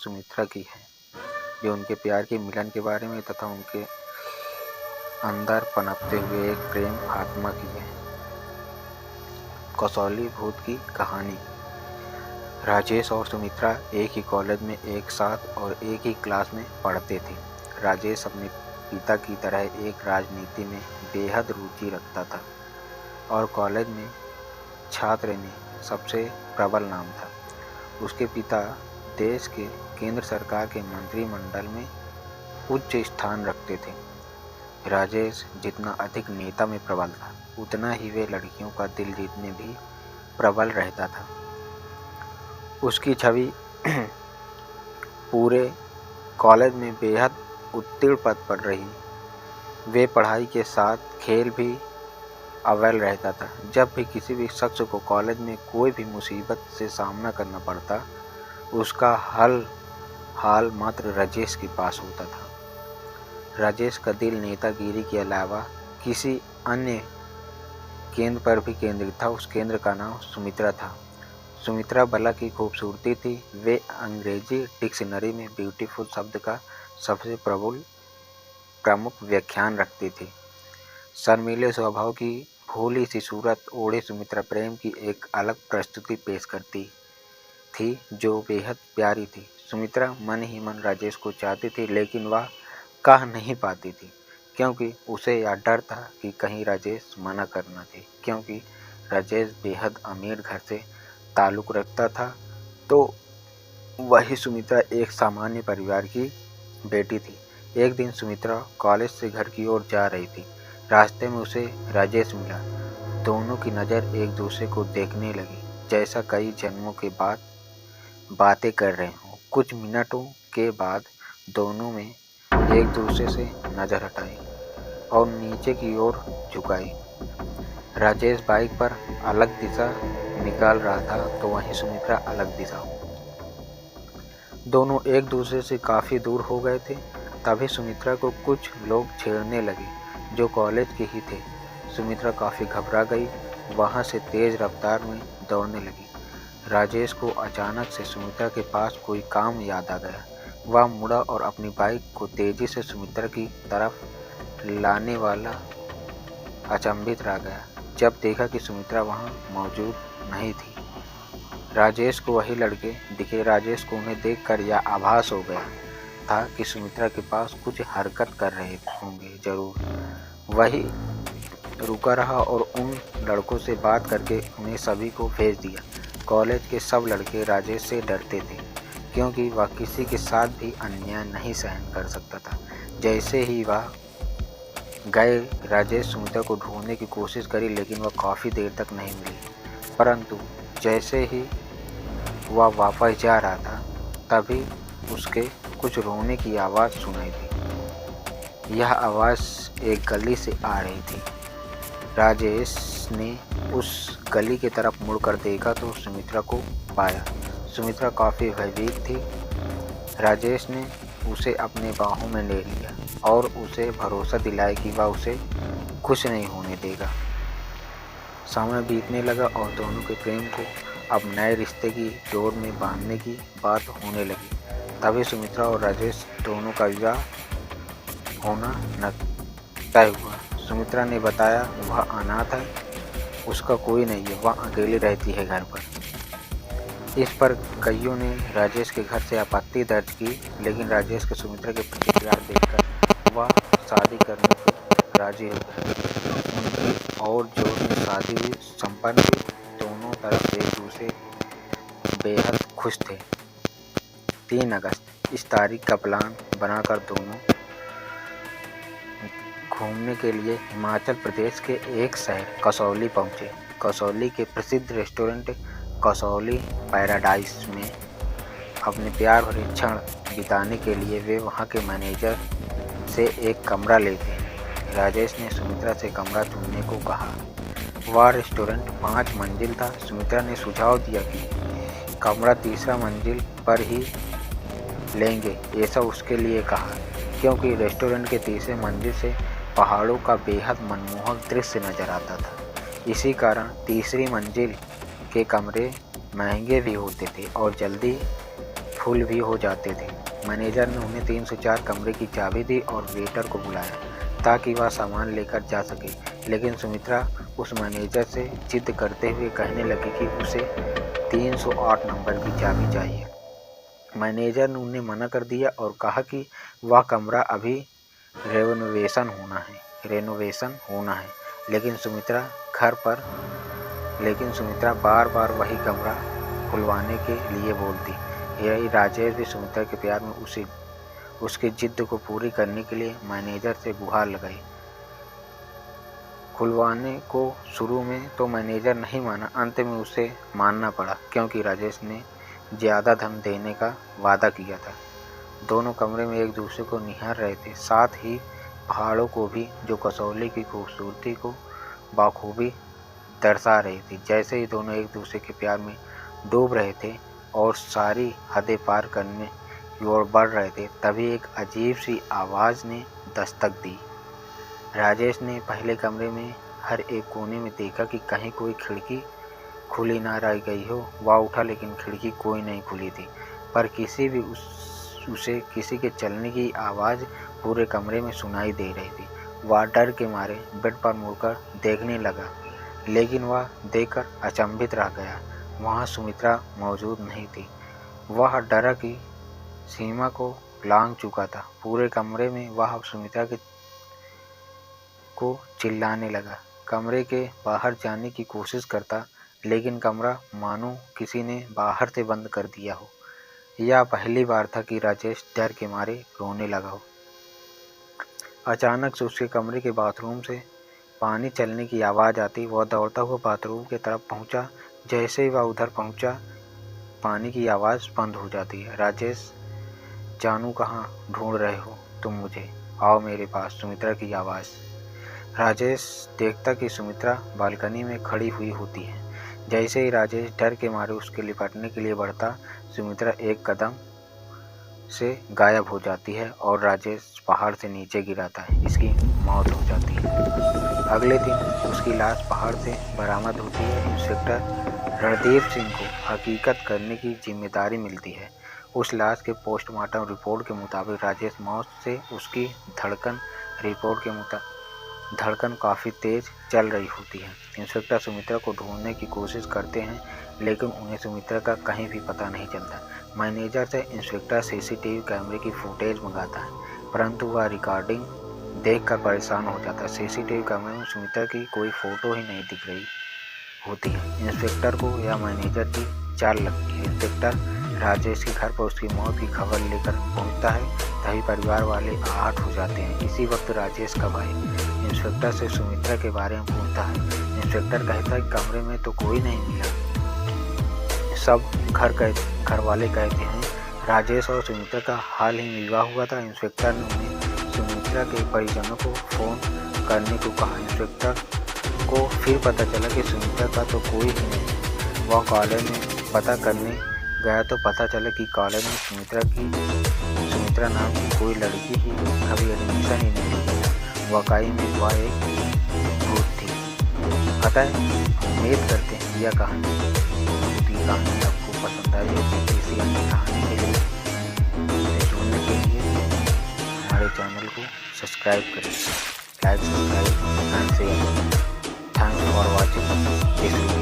सुमित्रा की है, जो उनके प्यार के मिलन के बारे में तथा उनके अंदर पनपते हुए एक प्रेम आत्मा की है। कसौली भूत की कहानी। राजेश और सुमित्रा एक ही कॉलेज में एक साथ और एक ही क्लास में पढ़ते थे। राजेश अपने पिता की तरह एक राजनीति में बेहद रुचि रखता था और कॉलेज में छात्र में सबसे प्रबल नाम था। उसके पिता देश के केंद्र सरकार के मंत्रिमंडल में उच्च स्थान रखते थे। राजेश जितना अधिक नेता में प्रबल था, उतना ही वे लड़कियों का दिल जीतने भी प्रबल रहता था। उसकी छवि पूरे कॉलेज में बेहद उत्तीर्ण पद पर रही। वे पढ़ाई के साथ खेल भी अव्वल रहता था। जब भी किसी भी शख्स को कॉलेज में कोई भी मुसीबत से सामना करना पड़ता, उसका हाल मात्र राजेश के पास होता था। राजेश का दिल नेतागिरी के अलावा किसी अन्य केंद्र पर भी केंद्रित था। उस केंद्र का नाम सुमित्रा था। सुमित्रा भला की खूबसूरती थी। वे अंग्रेजी डिक्शनरी में ब्यूटीफुल शब्द का सबसे प्रमुख व्याख्यान रखती थी। शर्मीले स्वभाव की भोली सी सूरत ओढ़े सुमित्रा प्रेम की एक अलग प्रस्तुति पेश करती थी, जो बेहद प्यारी थी। सुमित्रा मन ही मन राजेश को चाहती थी, लेकिन वह कह नहीं पाती थी, क्योंकि उसे यह डर था कि कहीं राजेश मना करना दे। क्योंकि राजेश बेहद अमीर घर से ताल्लुक़ रखता था, तो वही सुमित्रा एक सामान्य परिवार की बेटी थी। एक दिन सुमित्रा कॉलेज से घर की ओर जा रही थी। रास्ते में उसे राजेश मिला। दोनों की नज़र एक दूसरे को देखने लगी, जैसा कई जन्मों के बाद बातें कर रहे हों। कुछ मिनटों के बाद दोनों में एक दूसरे से नज़र हटाई और नीचे की ओर झुकाई। राजेश बाइक पर अलग दिशा निकाल रहा था, तो वहीं सुमित्रा अलग दिशा। दोनों एक दूसरे से काफ़ी दूर हो गए थे। तभी सुमित्रा को कुछ लोग छेड़ने लगे, जो कॉलेज के ही थे। सुमित्रा काफ़ी घबरा गई, वहाँ से तेज़ रफ्तार में दौड़ने लगी। राजेश को अचानक से सुमित्रा के पास कोई काम याद आ गया। वह मुड़ा और अपनी बाइक को तेज़ी से सुमित्रा की तरफ लाने वाला अचंभित रह गया, जब देखा कि सुमित्रा वहाँ मौजूद नहीं थी। राजेश को वही लड़के दिखे। राजेश को उन्हें देखकर यह आभास हो गया था कि सुमित्रा के पास कुछ हरकत कर रहे होंगे जरूर। वही रुका रहा और उन लड़कों से बात करके उन्हें सभी को भेज दिया। कॉलेज के सब लड़के राजेश से डरते थे, क्योंकि वह किसी के साथ भी अन्याय नहीं सहन कर सकता था। जैसे ही वह गए, राजेश सुमित्रा को ढूंढने की कोशिश करी, लेकिन वह काफ़ी देर तक नहीं मिली। परंतु जैसे ही वह वापस जा रहा था, तभी उसके कुछ रोने की आवाज़ सुनाई दी। यह आवाज़ एक गली से आ रही थी। राजेश ने उस गली की तरफ मुड़कर देखा तो सुमित्रा को पाया। सुमित्रा काफ़ी भयभीत थी। राजेश ने उसे अपने बाहों में ले लिया और उसे भरोसा दिलाया कि वह उसे खुश नहीं होने देगा। समय बीतने लगा और दोनों के प्रेम को अब नए रिश्ते की डोर में बांधने की बात होने लगी। तभी सुमित्रा और राजेश दोनों का विवाह होना तय हुआ। सुमित्रा ने बताया वह अनाथ है, उसका कोई नहीं है, वह अकेली रहती है घर पर। इस पर कईयों ने राजेश के घर से आपत्ति दर्ज की, लेकिन राजेश के सुमित्रा के प्रति प्यार देखकर वह शादी करने को राजी हो गया। उनकी और जोर में शादी भी संपन्न हुई। दोनों तरफ एक दूसरे बेहद खुश थे। 3 अगस्त इस तारीख का प्लान बनाकर दोनों घूमने के लिए हिमाचल प्रदेश के एक शहर कसौली पहुंचे। कसौली के प्रसिद्ध रेस्टोरेंट कसौली पैराडाइज में अपने प्यार भरे क्षण बिताने के लिए वे वहां के मैनेजर से एक कमरा लेते। राजेश ने सुमित्रा से कमरा चुनने को कहा। वह रेस्टोरेंट 5 मंजिल था। सुमित्रा ने सुझाव दिया कि कमरा 3रा मंजिल पर ही लेंगे। ऐसा उसके लिए कहा, क्योंकि रेस्टोरेंट के 3रे मंजिल से पहाड़ों का बेहद मनमोहक दृश्य नजर आता था। इसी कारण 3री मंजिल के कमरे महंगे भी होते थे और जल्दी फुल भी हो जाते थे। मैनेजर ने उन्हें 304 कमरे की चाबी दी और वेटर को बुलाया ताकि वह सामान लेकर जा सके, लेकिन सुमित्रा उस मैनेजर से जिद करते हुए कहने लगी कि उसे 308 नंबर की चाबी चाहिए। मैनेजर ने उन्हें मना कर दिया और कहा कि वह कमरा अभी रेनोवेशन होना है, लेकिन सुमित्रा बार बार वही कमरा खुलवाने के लिए बोलती। यही राजेश भी सुमित्रा के प्यार में उसकी जिद को पूरी करने के लिए मैनेजर से गुहार लगाई। खुलवाने को शुरू में तो मैनेजर नहीं माना, अंत में उसे मानना पड़ा क्योंकि राजेश ने ज़्यादा धन देने का वादा किया था। दोनों कमरे में एक दूसरे को निहार रहे थे, साथ ही पहाड़ों को भी, जो कसौली की खूबसूरती को बाखूबी दर्शा रही थी। जैसे ही दोनों एक दूसरे के प्यार में डूब रहे थे और सारी हदें पार करने की ओर बढ़ रहे थे, तभी एक अजीब सी आवाज़ ने दस्तक दी। राजेश ने पहले कमरे में हर एक कोने में देखा कि कहीं कोई खिड़की खुली ना रह गई हो। वह उठा, लेकिन खिड़की कोई नहीं खुली थी, पर उसे किसी के चलने की आवाज़ पूरे कमरे में सुनाई दे रही थी। वह डर के मारे बेड पर मुड़कर देखने लगा, लेकिन वह देखकर अचंभित रह गया। वहाँ सुमित्रा मौजूद नहीं थी। वह डर की सीमा को लांघ चुका था। पूरे कमरे में वह सुमित्रा को चिल्लाने लगा, कमरे के बाहर जाने की कोशिश करता, लेकिन कमरा मानो किसी ने बाहर से बंद कर दिया हो। यह पहली बार था कि राजेश डर के मारे रोने लगा हो। अचानक से उसके कमरे के बाथरूम से पानी चलने की आवाज़ आती। वह दौड़ता हुआ बाथरूम की तरफ पहुंचा। जैसे ही वह उधर पहुंचा, पानी की आवाज़ बंद हो जाती है। राजेश, जानू कहाँ ढूंढ रहे हो तुम मुझे? आओ मेरे पास, सुमित्रा की आवाज़। राजेश देखता कि सुमित्रा बालकनी में खड़ी हुई होती है। जैसे ही राजेश डर के मारे उसके लिपटने के लिए बढ़ता, सुमित्रा एक कदम से गायब हो जाती है और राजेश पहाड़ से नीचे गिराता है। इसकी मौत हो जाती है। अगले दिन उसकी लाश पहाड़ से बरामद होती है। इंस्पेक्टर रणदीप सिंह को हकीकत करने की जिम्मेदारी मिलती है। उस लाश के पोस्टमार्टम रिपोर्ट के मुताबिक राजेश मौत से उसकी धड़कन काफ़ी तेज़ चल रही होती है। इंस्पेक्टर सुमित्रा को ढूंढने की कोशिश करते हैं, लेकिन उन्हें सुमित्रा का कहीं भी पता नहीं चलता। मैनेजर से इंस्पेक्टर सीसीटीवी कैमरे की फुटेज मंगाता है, परंतु वह रिकॉर्डिंग देखकर परेशान हो जाता है। सीसीटीवी कैमरे में सुमित्रा की कोई फ़ोटो ही नहीं दिख रही होती है। इंस्पेक्टर को यह मैनेजर की चाल लगती है। इंस्पेक्टर राजेश के घर पर उसकी मौत की खबर लेकर पहुंचता है, तभी परिवार वाले आहत हो जाते हैं। इसी वक्त राजेश का भाई इंस्पेक्टर से सुमित्रा के बारे में पूछता है। इंस्पेक्टर कहता है कमरे में तो कोई नहीं मिला। सब घर वाले कहते हैं राजेश और सुमित्रा का हाल ही में विवाह हुआ था। इंस्पेक्टर ने उन्हें सुमित्रा के परिजनों को फ़ोन करने को कहा। इंस्पेक्टर को फिर पता चला कि सुमित्रा का तो कोई ही नहीं। वह कॉलेज में पता करने गया तो पता चला कि कॉलेज में सुमित्रा नाम की कोई लड़की ही कभी एडमिशन ही नहीं लिया। वाकई में वह एक भूत थी। अतः उम्मीद करते हैं यह कहानी आपको पसंद आई होगी। इसी अन्य कहानी के लिए जुड़ने के लिए हमारे चैनल को सब्सक्राइब करें, like, subscribe and share. Thanks for watching this video.